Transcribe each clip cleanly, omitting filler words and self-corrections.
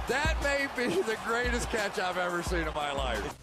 That may be the greatest catch I've ever seen in my life.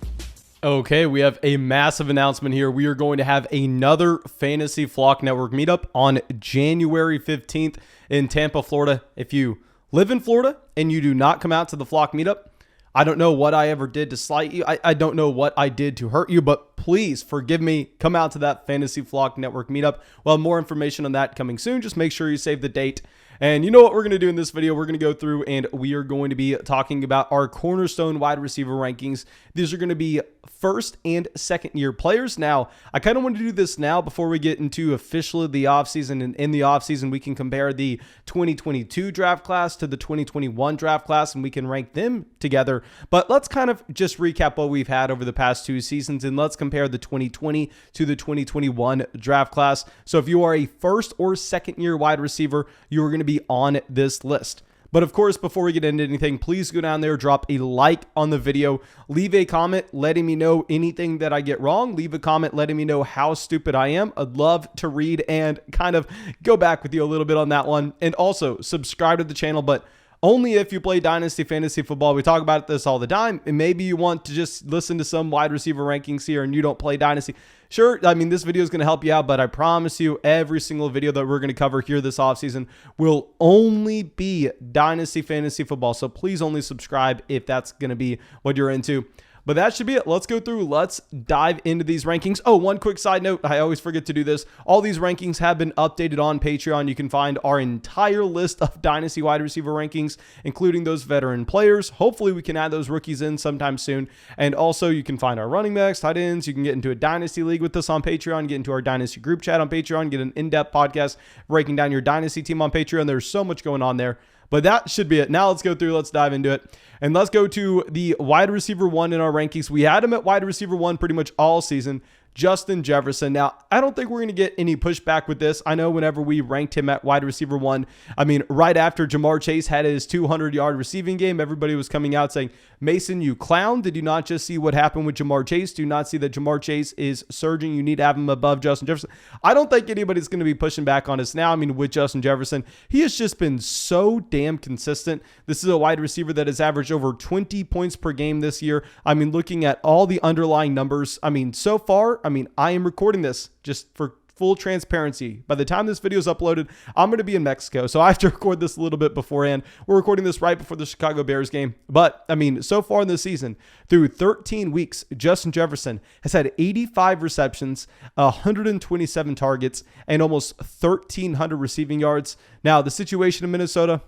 Okay, we have a massive announcement here. We are going to have another Fantasy Flock Network meetup on January 15th in Tampa, Florida. If you live in Florida and you do not come out to the Flock meetup, I don't know what I ever did to slight you. I don't know what I did to hurt you, but please forgive me. Come out to that Fantasy Flock Network meetup. Well, more information on that coming soon. Just make sure you save the date. And you know what we're going to do in this video? We're going to go through and we are going to be talking about our Cornerstone wide receiver rankings. These are going to be first and second year players. Now, I kind of want to do this now before we get into officially the offseason. And in the offseason, we can compare the 2022 draft class to the 2021 draft class and we can rank them together. But let's kind of just recap what we've had over the past two seasons and let's compare the 2020 to the 2021 draft class. So if you are a first or second year wide receiver, you are going to be on this list. But of course, before we get into anything, please go down there, drop a like on the video, leave a comment letting me know anything that I get wrong, leave a comment letting me know how stupid I am. I'd love to read and kind of go back with you a little bit on that one. And also subscribe to the channel, but only if you play Dynasty Fantasy Football. We talk about this all the time, and maybe you want to just listen to some wide receiver rankings here and you don't play Dynasty. Sure, I mean, this video is going to help you out, but I promise you every single video that we're going to cover here this offseason will only be Dynasty Fantasy Football. So please only subscribe if that's going to be what you're into. But that should be it. Let's go through. Let's dive into these rankings. Oh, one quick side note. I always forget to do this. All these rankings have been updated on Patreon. You can find our entire list of Dynasty wide receiver rankings, including those veteran players. Hopefully, we can add those rookies in sometime soon. And also, you can find our running backs, tight ends. You can get into a Dynasty league with us on Patreon, get into our Dynasty group chat on Patreon, get an in-depth podcast breaking down your Dynasty team on Patreon. There's so much going on there. But that should be it. Now let's go through. Let's dive into it. And let's go to the wide receiver one in our rankings. We had him at wide receiver one pretty much all season. Justin Jefferson. Now, I don't think we're going to get any pushback with this. I know whenever we ranked him at wide receiver one, I mean, right after Jamar Chase had his 200-yard receiving game, everybody was coming out saying, Mason, you clown. Did you not just see what happened with Jamar Chase? Do you not see that Jamar Chase is surging? You need to have him above Justin Jefferson. I don't think anybody's going to be pushing back on us now. I mean, with Justin Jefferson, he has just been so damn consistent. This is a wide receiver that has averaged over 20 points per game this year. I mean, looking at all the underlying numbers, I mean, so far, I am recording this just for full transparency. By the time this video is uploaded, I'm going to be in Mexico, so I have to record this a little bit beforehand. We're recording this right before the Chicago Bears game. But, I mean, so far in the season, through 13 weeks, Justin Jefferson has had 85 receptions, 127 targets, and almost 1,300 receiving yards. Now, the situation in Minnesota,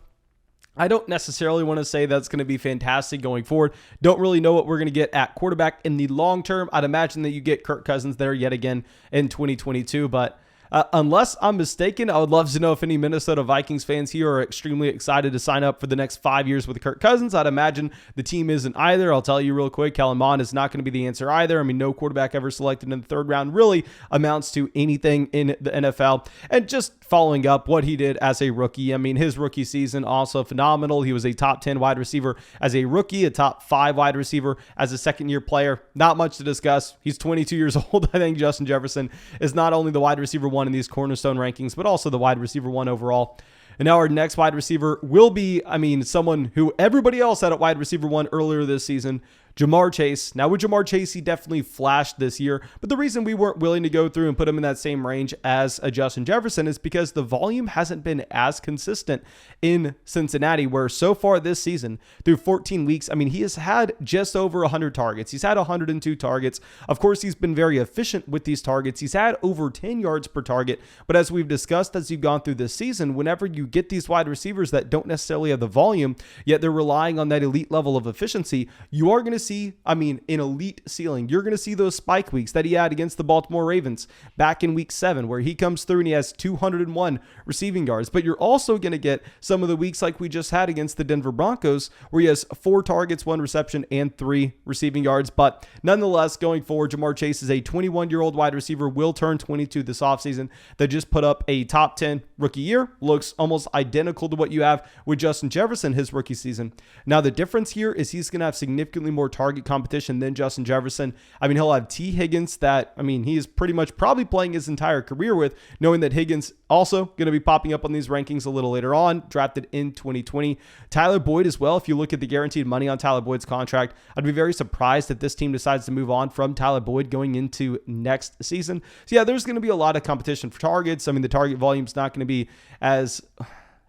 I don't necessarily want to say that's going to be fantastic going forward. Don't really know what we're going to get at quarterback in the long term. I'd imagine that you get Kirk Cousins there yet again in 2022, but unless I'm mistaken, I would love to know if any Minnesota Vikings fans here are extremely excited to sign up for the next 5 years with Kirk Cousins. I'd imagine the team isn't either. I'll tell you real quick, Kellen Mond is not going to be the answer either. I mean, no quarterback ever selected in the third round really amounts to anything in the NFL. And just following up what he did as a rookie, I mean, his rookie season also phenomenal. He was a top 10 wide receiver as a rookie, a top 5 wide receiver as a second-year player. Not much to discuss. He's 22 years old. I think Justin Jefferson is not only the wide receiver one in these Cornerstone rankings, but also the wide receiver one overall. And now our next wide receiver will be, I mean, someone who everybody else had at wide receiver one earlier this season, Jamar Chase. Now with Jamar Chase, he definitely flashed this year, but the reason we weren't willing to go through and put him in that same range as a Justin Jefferson is because the volume hasn't been as consistent in Cincinnati, where so far this season, through 14 weeks, I mean, he has had just over 100 targets. He's had 102 targets. Of course, he's been very efficient with these targets. He's had over 10 yards per target, but as we've discussed, as you've gone through this season, whenever you get these wide receivers that don't necessarily have the volume, yet they're relying on that elite level of efficiency, you are going to see, I mean, an elite ceiling. You're going to see those spike weeks that he had against the Baltimore Ravens back in week 7, where he comes through and he has 201 receiving yards. But you're also going to get some of the weeks like we just had against the Denver Broncos, where he has 4 targets, 1 reception, and 3 receiving yards. But nonetheless, going forward, Jamar Chase is a 21-year-old wide receiver, will turn 22 this offseason, that just put up a top 10 rookie year. Looks almost identical to what you have with Justin Jefferson his rookie season. Now, the difference here is he's going to have significantly more target competition than Justin Jefferson. I mean, he'll have T. Higgins that, I mean, he is pretty much probably playing his entire career with, knowing that Higgins also going to be popping up on these rankings a little later on, drafted in 2020. Tyler Boyd as well. If you look at the guaranteed money on Tyler Boyd's contract, I'd be very surprised if this team decides to move on from Tyler Boyd going into next season. So yeah, there's going to be a lot of competition for targets. I mean, the target volume's not going to be as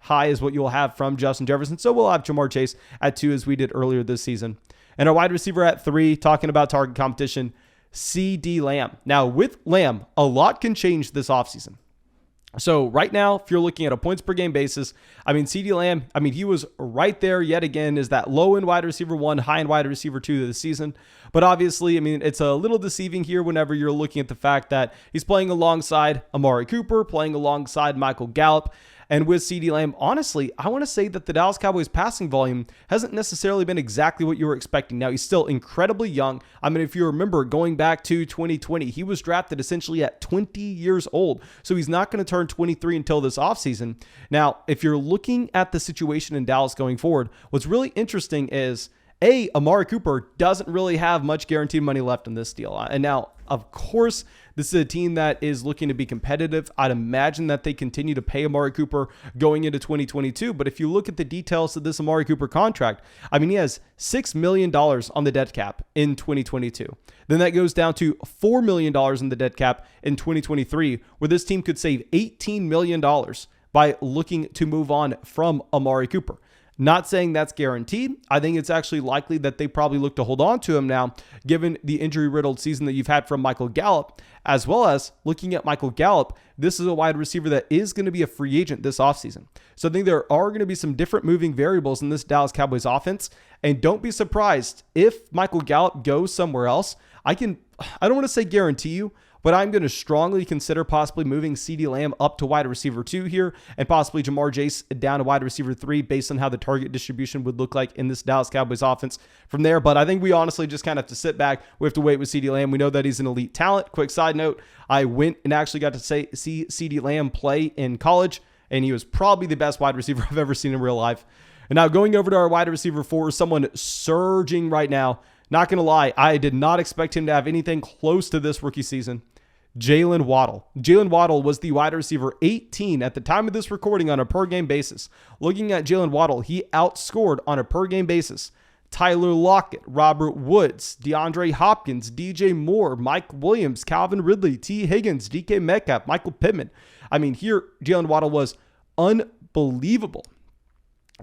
high as what you'll have from Justin Jefferson. So we'll have Ja'Marr Chase at 2 as we did earlier this season. And our wide receiver at 3, talking about target competition, CeeDee Lamb. Now with Lamb, a lot can change this offseason. So right now, if you're looking at a points per game basis, I mean, CeeDee Lamb, I mean, he was right there yet again as that low end wide receiver 1, high end wide receiver 2 of the season. But obviously, I mean, it's a little deceiving here whenever you're looking at the fact that he's playing alongside Amari Cooper, playing alongside Michael Gallup. And with CeeDee Lamb, honestly, I want to say that the Dallas Cowboys passing volume hasn't necessarily been exactly what you were expecting. Now, he's still incredibly young. I mean, if you remember going back to 2020, he was drafted essentially at 20 years old. So he's not going to turn 23 until this offseason. Now, if you're looking at the situation in Dallas going forward, what's really interesting is Amari Cooper doesn't really have much guaranteed money left in this deal. And now, of course, this is a team that is looking to be competitive. I'd imagine that they continue to pay Amari Cooper going into 2022. But if you look at the details of this Amari Cooper contract, I mean, he has $6 million on the dead cap in 2022. Then that goes down to $4 million in the dead cap in 2023, where this team could save $18 million by looking to move on from Amari Cooper. Not saying that's guaranteed. I think it's actually likely that they probably look to hold on to him now, given the injury-riddled season that you've had from Michael Gallup, as well as looking at Michael Gallup, this is a wide receiver that is going to be a free agent this offseason. So I think there are going to be some different moving variables in this Dallas Cowboys offense, and don't be surprised if Michael Gallup goes somewhere else. I don't want to say guarantee you, but I'm going to strongly consider possibly moving CeeDee Lamb up to wide receiver 2 here and possibly Ja'Marr Chase down to wide receiver 3 based on how the target distribution would look like in this Dallas Cowboys offense from there. But I think we honestly just kind of have to sit back. We have to wait with CeeDee Lamb. We know that he's an elite talent. Quick side note, I went and actually got to see CeeDee Lamb play in college, and he was probably the best wide receiver I've ever seen in real life. And now going over to our wide receiver 4, someone surging right now. Not going to lie, I did not expect him to have anything close to this rookie season. Jalen Waddle. Jalen Waddle was the wide receiver 18 at the time of this recording on a per game basis. Looking at Jalen Waddle, he outscored on a per game basis Tyler Lockett, Robert Woods, DeAndre Hopkins, DJ Moore, Mike Williams, Calvin Ridley, T. Higgins, DK Metcalf, Michael Pittman. I mean, here Jalen Waddle was unbelievable.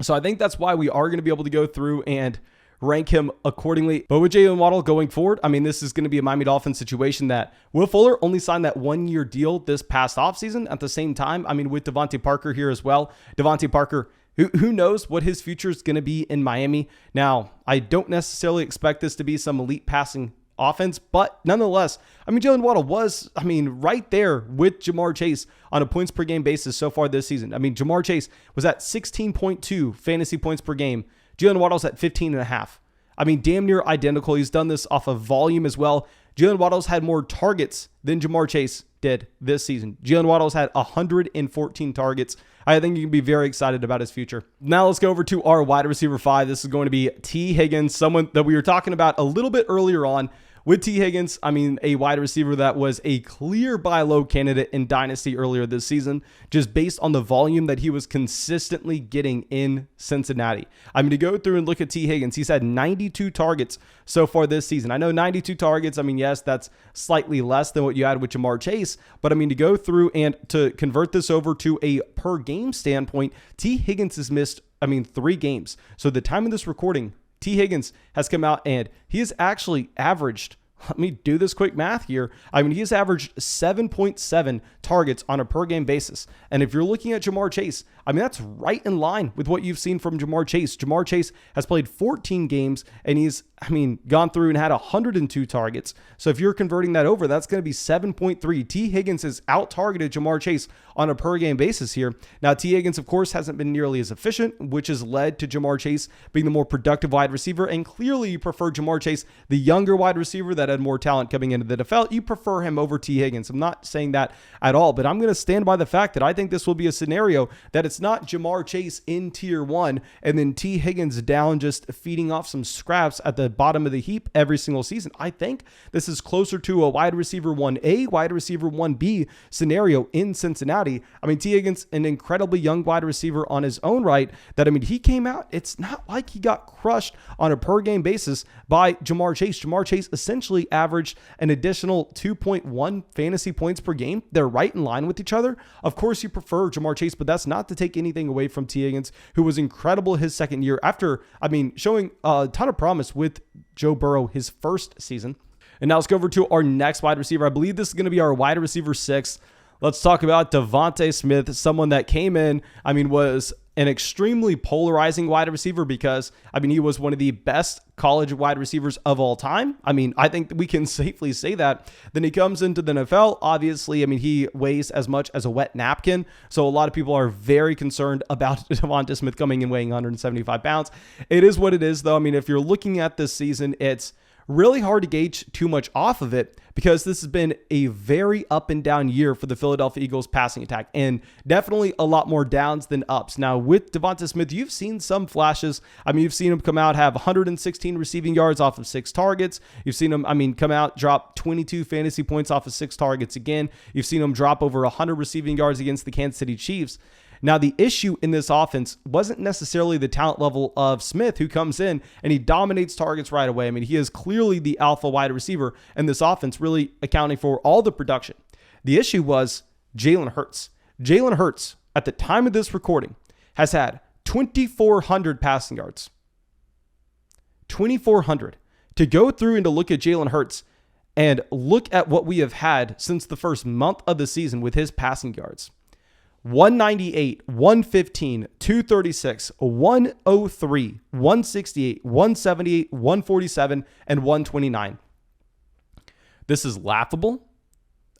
So I think that's why we are going to be able to go through and rank him accordingly. But with Jalen Waddle going forward, I mean, this is going to be a Miami Dolphins situation that Will Fuller only signed that 1-year deal this past offseason. At the same time, I mean, with Devontae Parker here as well. Devontae Parker, who knows what his future is going to be in Miami. Now, I don't necessarily expect this to be some elite passing offense, but nonetheless, I mean, Jalen Waddle was, I mean, right there with Ja'Marr Chase on a points per game basis so far this season. I mean, Ja'Marr Chase was at 16.2 fantasy points per game. Jalen Waddle's at 15.5. I mean, damn near identical. He's done this off of volume as well. Jalen Waddle's had more targets than Ja'Marr Chase did this season. Jalen Waddle's had 114 targets. I think you can be very excited about his future. Now let's go over to our wide receiver 5. This is going to be T. Higgins, someone that we were talking about a little bit earlier on. With T. Higgins, I mean, a wide receiver that was a clear buy low candidate in Dynasty earlier this season, just based on the volume that he was consistently getting in Cincinnati. I mean, to go through and look at T. Higgins, he's had 92 targets so far this season. I know 92 targets, I mean, yes, that's slightly less than what you had with Ja'Marr Chase, but I mean, to go through and to convert this over to a per game standpoint, T. Higgins has missed, 3 games. So the time of this recording, T. Higgins has come out and he has actually averaged, let me do this quick math here. I mean, he has averaged 7.7 targets on a per game basis. And if you're looking at Ja'Marr Chase, I mean, that's right in line with what you've seen from Ja'Marr Chase. Ja'Marr Chase has played 14 games and he's, gone through and had 102 targets. So if you're converting that over, that's going to be 7.3. T. Higgins has out-targeted Ja'Marr Chase on a per-game basis here. Now, T. Higgins, of course, hasn't been nearly as efficient, which has led to Ja'Marr Chase being the more productive wide receiver. And clearly, you prefer Ja'Marr Chase, the younger wide receiver that that had more talent coming into the NFL, you prefer him over T. Higgins. I'm not saying that at all, but I'm going to stand by the fact that I think this will be a scenario that it's not Jamar Chase in tier 1 and then T. Higgins down just feeding off some scraps at the bottom of the heap every single season. I think this is closer to a wide receiver 1A, wide receiver 1B scenario in Cincinnati. I mean, T. Higgins, an incredibly young wide receiver on his own right, that, I mean, he came out, it's not like he got crushed on a per game basis by Jamar Chase. Jamar Chase essentially averaged an additional 2.1 fantasy points per game. They're right in line with each other. Of course, you prefer Jamar Chase, but that's not to take anything away from T. Higgins, who was incredible his second year after, I mean, showing a ton of promise with Joe Burrow his first season. And now let's go over to our next wide receiver. I believe this is going to be our wide receiver 6. Let's talk about Devonta Smith, someone that came in, I mean, was an extremely polarizing wide receiver because, I mean, he was one of the best college wide receivers of all time. I mean, I think we can safely say that. Then he comes into the NFL. Obviously, I mean, he weighs as much as a wet napkin. So a lot of people are very concerned about Devonta Smith coming in weighing 175 pounds. It is what it is, though. I mean, if you're looking at this season, it's really hard to gauge too much off of it because this has been a very up and down year for the Philadelphia Eagles passing attack and definitely a lot more downs than ups. Now with Devonta Smith, you've seen some flashes. I mean, you've seen him come out, have 116 receiving yards off of 6 targets. You've seen him, I mean, come out, drop 22 fantasy points off of 6 targets again. You've seen him drop over 100 receiving yards against the Kansas City Chiefs. Now, the issue in this offense wasn't necessarily the talent level of Smith, who comes in and he dominates targets right away. I mean, he is clearly the alpha wide receiver, and this offense really accounting for all the production. The issue was Jalen Hurts. Jalen Hurts, at the time of this recording, has had 2,400 passing yards. 2,400. To go through and to look at Jalen Hurts and look at what we have had since the first month of the season with his passing yards. 198, 115, 236, 103, 168, 178, 147, and 129. This is laughable.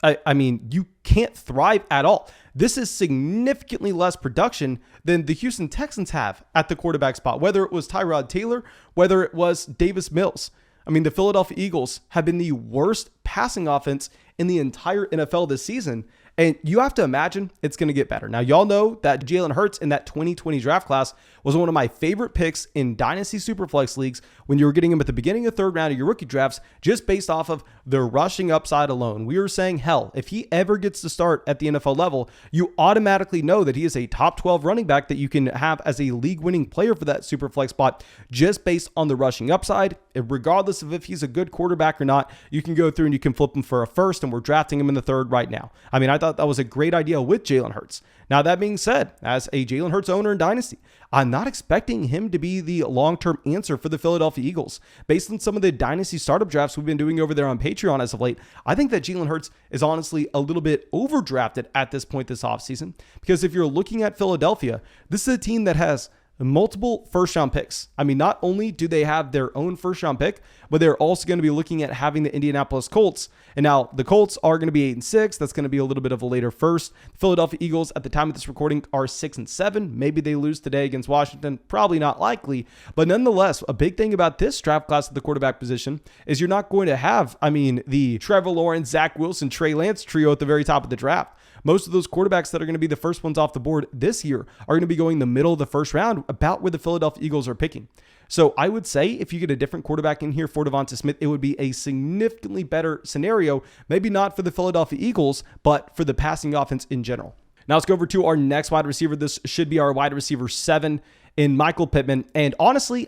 I mean, you can't thrive at all. This is significantly less production than the Houston Texans have at the quarterback spot, whether it was Tyrod Taylor, whether it was Davis Mills. I mean, the Philadelphia Eagles have been the worst passing offense in the entire NFL this season. And you have to imagine it's going to get better. Now, y'all know that Jalen Hurts in that 2020 draft class was one of my favorite picks in Dynasty Superflex leagues when you were getting him at the beginning of the 3rd round of your rookie drafts, just based off of the rushing upside alone. We were saying, hell, if he ever gets to start at the NFL level, you automatically know that he is a top 12 running back that you can have as a league-winning player for that Superflex spot just based on the rushing upside. Regardless of if he's a good quarterback or not, you can go through and you can flip him for a first, and we're drafting him in the 3rd right now. I mean, I thought that was a great idea with Jalen Hurts. Now, that being said, as a Jalen Hurts owner in Dynasty, I'm not expecting him to be the long-term answer for the Philadelphia Eagles. Based on some of the Dynasty startup drafts we've been doing over there on Patreon as of late, I think that Jalen Hurts is honestly a little bit overdrafted at this point this offseason, because if you're looking at Philadelphia, this is a team that has multiple first-round picks. I mean, not only do they have their own first-round pick, but they're also going to be looking at having the Indianapolis Colts. And now the Colts are going to be 8-6. That's going to be a little bit of a later first. The Philadelphia Eagles, at the time of this recording, are 6-7. Maybe they lose today against Washington. Probably not likely. But nonetheless, a big thing about this draft class at the quarterback position is you're not going to have, I mean, the Trevor Lawrence, Zach Wilson, Trey Lance trio at the very top of the draft. Most of those quarterbacks that are going to be the first ones off the board this year are going to be going the middle of the first round, about where the Philadelphia Eagles are picking. So I would say if you get a different quarterback in here for Devonta Smith, it would be a significantly better scenario. Maybe not for the Philadelphia Eagles, but for the passing offense in general. Now let's go over to our next wide receiver. This should be our wide receiver 7 in Michael Pittman. And honestly,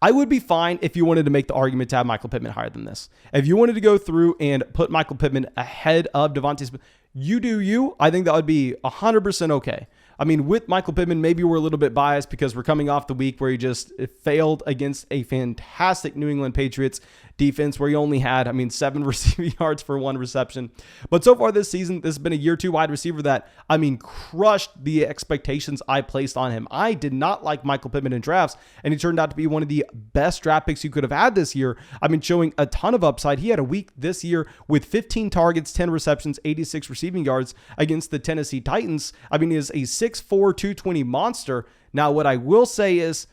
I would be fine if you wanted to make the argument to have Michael Pittman higher than this. If you wanted to go through and put Michael Pittman ahead of Devonta Smith, you do you. I think that would be 100% okay. I mean, with Michael Pittman, maybe we're a little bit biased because we're coming off the week where he just failed against a fantastic New England Patriots defense where he only had, 7 receiving yards for 1 reception. But so far this season, this has been a year 2 wide receiver that, crushed the expectations I placed on him. I did not like Michael Pittman in drafts, and he turned out to be one of the best draft picks you could have had this year. Showing a ton of upside. He had a week this year with 15 targets, 10 receptions, 86 receiving yards against the Tennessee Titans. He is a 6'4", 220 monster. Now, what I will say is,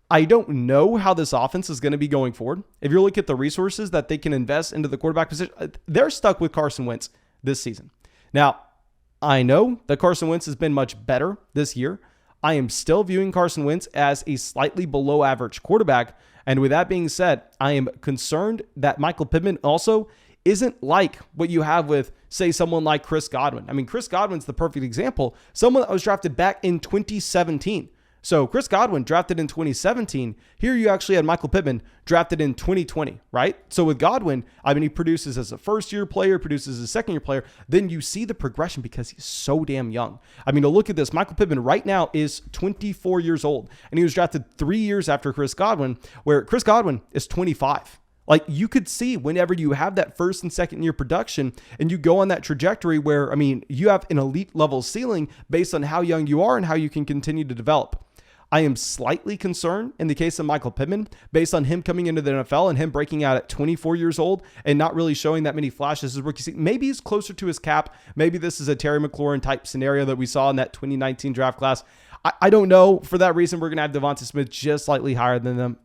I don't know how this offense is going to be going forward. If you look at the resources that they can invest into the quarterback position, they're stuck with Carson Wentz this season. Now, I know that Carson Wentz has been much better this year. I am still viewing Carson Wentz as a slightly below average quarterback. And with that being said, I am concerned that Michael Pittman also isn't like what you have with, say, someone like Chris Godwin. I mean, Chris Godwin's the perfect example. Someone that was drafted back in 2017. So Chris Godwin drafted in 2017. Here you actually had Michael Pittman drafted in 2020, right? So with Godwin, I mean, he produces as a first-year player, produces as a second-year player. Then you see the progression because he's so damn young. I mean, to look at this, Michael Pittman right now is 24 years old, and he was drafted 3 years after Chris Godwin, where Chris Godwin is 25. Like, you could see whenever you have that first and second year production and you go on that trajectory where, I mean, you have an elite level ceiling based on how young you are and how you can continue to develop. I am slightly concerned in the case of Michael Pittman based on him coming into the NFL and him breaking out at 24 years old and not really showing that many flashes his rookie season. Maybe he's closer to his cap. Maybe this is a Terry McLaurin type scenario that we saw in that 2019 draft class. I don't know. For that reason, we're going to have Devonta Smith just slightly higher than them.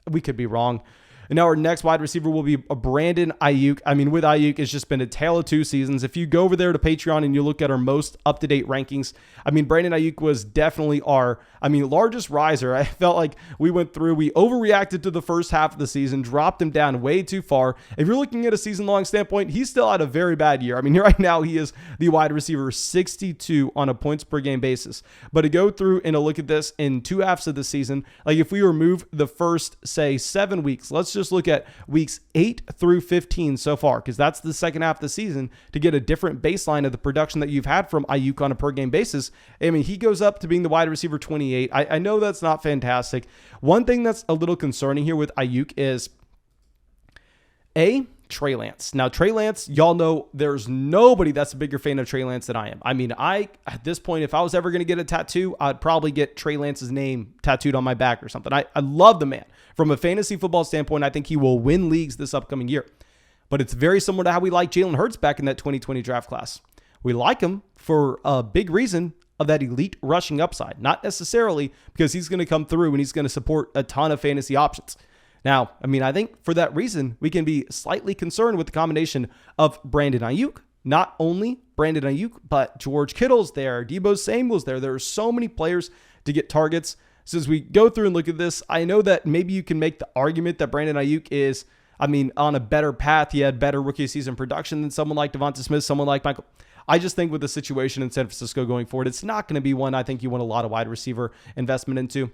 We could be wrong. And now our next wide receiver will be Brandon Aiyuk. I mean, with Aiyuk, it's just been a tale of two seasons. If you go over there to Patreon and you look at our most up-to-date rankings, I mean, Brandon Aiyuk was definitely our, largest riser. I felt like we overreacted to the first half of the season, dropped him down way too far. If you're looking at a season-long standpoint, he's still had a very bad year. I mean, right now he is the wide receiver 62 on a points-per-game basis. But to go through and to look at this in 2 halves of the season, like if we remove the first, say, 7 weeks, let's just look at weeks 8 through 15 so far, because that's the second half of the season to get a different baseline of the production that you've had from Aiyuk on a per game basis. I mean, he goes up to being the wide receiver 28. I know that's not fantastic. One thing that's a little concerning here with Aiyuk is Trey Lance. Now, Trey Lance, y'all know there's nobody that's a bigger fan of Trey Lance than I am. I mean, at this point, if I was ever going to get a tattoo, I'd probably get Trey Lance's name tattooed on my back or something. I love the man. From a fantasy football standpoint, I think he will win leagues this upcoming year. But it's very similar to how we like Jalen Hurts back in that 2020 draft class. We like him for a big reason of that elite rushing upside, not necessarily because he's going to come through and he's going to support a ton of fantasy options. Now, I think for that reason, we can be slightly concerned with the combination of Brandon Aiyuk. Not only Brandon Aiyuk, but George Kittle's there, Deebo Samuel's there. There are so many players to get targets. So as we go through and look at this, I know that maybe you can make the argument that Brandon Aiyuk is, on a better path. He had better rookie season production than someone like Devonta Smith, someone like Michael. I just think with the situation in San Francisco going forward, it's not going to be one I think you want a lot of wide receiver investment into.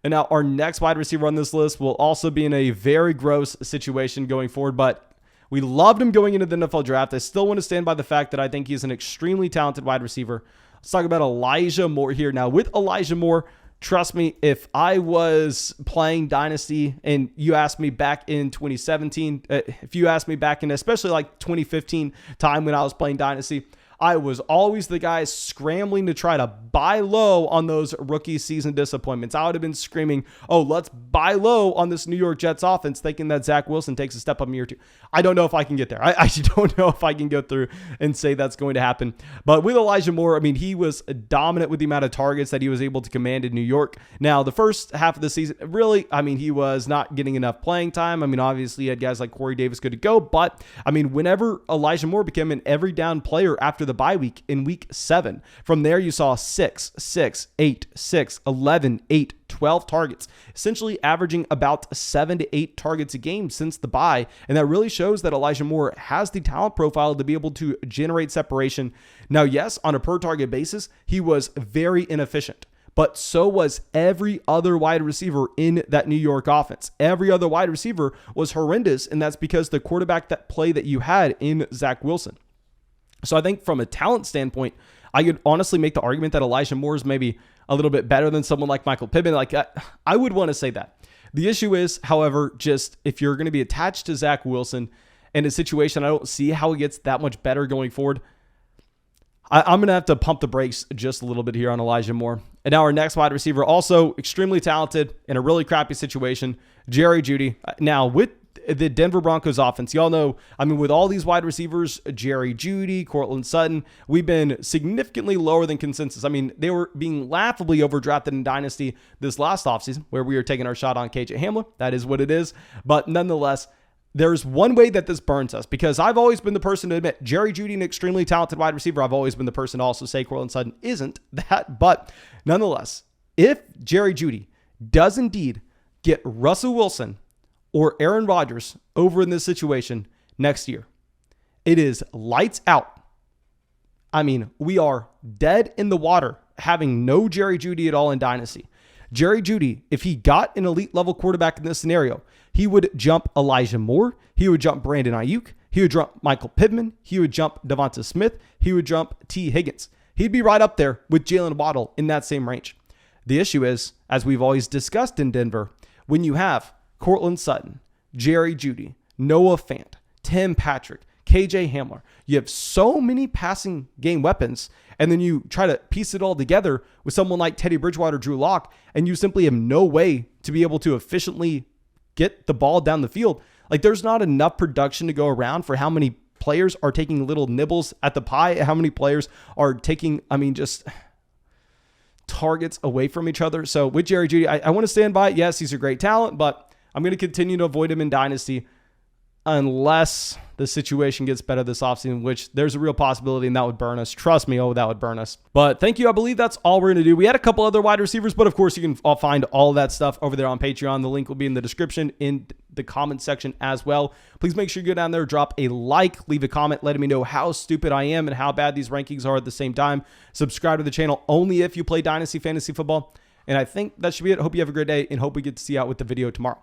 And now our next wide receiver on this list will also be in a very gross situation going forward, but we loved him going into the NFL draft. I still want to stand by the fact that I think he's an extremely talented wide receiver. Let's talk about Elijah Moore here. Now with Elijah Moore, trust me, if I was playing Dynasty and you asked me back in 2017, if you asked me back in especially like 2015 time when I was playing Dynasty, I was always the guy scrambling to try to buy low on those rookie season disappointments. I would have been screaming, oh, let's buy low on this New York Jets offense, thinking that Zach Wilson takes a step up in year 2. I don't know if I can get there. I don't know if I can go through and say that's going to happen. But with Elijah Moore, he was dominant with the amount of targets that he was able to command in New York. Now, the first half of the season, really, he was not getting enough playing time. Obviously, you had guys like Corey Davis good to go. But, whenever Elijah Moore became an every down player after the bye week in week 7. From there, you saw 6, 6, 8, 6, 11, 8, 12 targets, essentially averaging about 7 to 8 targets a game since the bye. And that really shows that Elijah Moore has the talent profile to be able to generate separation. Now, yes, on a per target basis, he was very inefficient. But so was every other wide receiver in that New York offense. Every other wide receiver was horrendous, and that's because the quarterback that play that you had in Zach Wilson. So I think from a talent standpoint, I could honestly make the argument that Elijah Moore is maybe a little bit better than someone like Michael Pittman. I would want to say that. The issue is, however, just if you're going to be attached to Zach Wilson in a situation, I don't see how he gets that much better going forward. I'm going to have to pump the brakes just a little bit here on Elijah Moore. And now our next wide receiver, also extremely talented in a really crappy situation, Jeudy. Now with the Denver Broncos offense. Y'all know, I mean, with all these wide receivers, Jerry Jeudy, Cortland Sutton, we've been significantly lower than consensus. I mean, they were being laughably overdrafted in Dynasty this last offseason, where we were taking our shot on KJ Hamler. That is what it is. But nonetheless, there's one way that this burns us, because I've always been the person to admit Jerry Jeudy, an extremely talented wide receiver. I've always been the person to also say Cortland Sutton isn't that. But nonetheless, if Jerry Jeudy does indeed get Russell Wilson or Aaron Rodgers over in this situation next year, it is lights out. I mean, we are dead in the water having no Jerry Jeudy at all in Dynasty. Jerry Jeudy, if he got an elite level quarterback in this scenario, he would jump Elijah Moore. He would jump Brandon Aiyuk. He would jump Michael Pittman. He would jump Devonta Smith. He would jump T. Higgins. He'd be right up there with Jalen Waddle in that same range. The issue is, as we've always discussed in Denver, when you have Cortland Sutton, Jerry Jeudy, Noah Fant, Tim Patrick, KJ Hamler, you have so many passing game weapons, and then you try to piece it all together with someone like Teddy Bridgewater, Drew Lock, and you simply have no way to be able to efficiently get the ball down the field. Like, there's not enough production to go around for how many players are taking little nibbles at the pie, how many players are taking, just targets away from each other. So with Jerry Jeudy, I want to stand by it. Yes, he's a great talent, but I'm going to continue to avoid him in Dynasty unless the situation gets better this offseason, which there's a real possibility, and that would burn us. Trust me, that would burn us. But thank you. I believe that's all we're going to do. We had a couple other wide receivers, but of course you can all find all of that stuff over there on Patreon. The link will be in the description, in the comment section as well. Please make sure you go down there, drop a like, leave a comment, letting me know how stupid I am and how bad these rankings are at the same time. Subscribe to the channel only if you play Dynasty Fantasy Football. And I think that should be it. Hope you have a great day, and hope we get to see you out with the video tomorrow.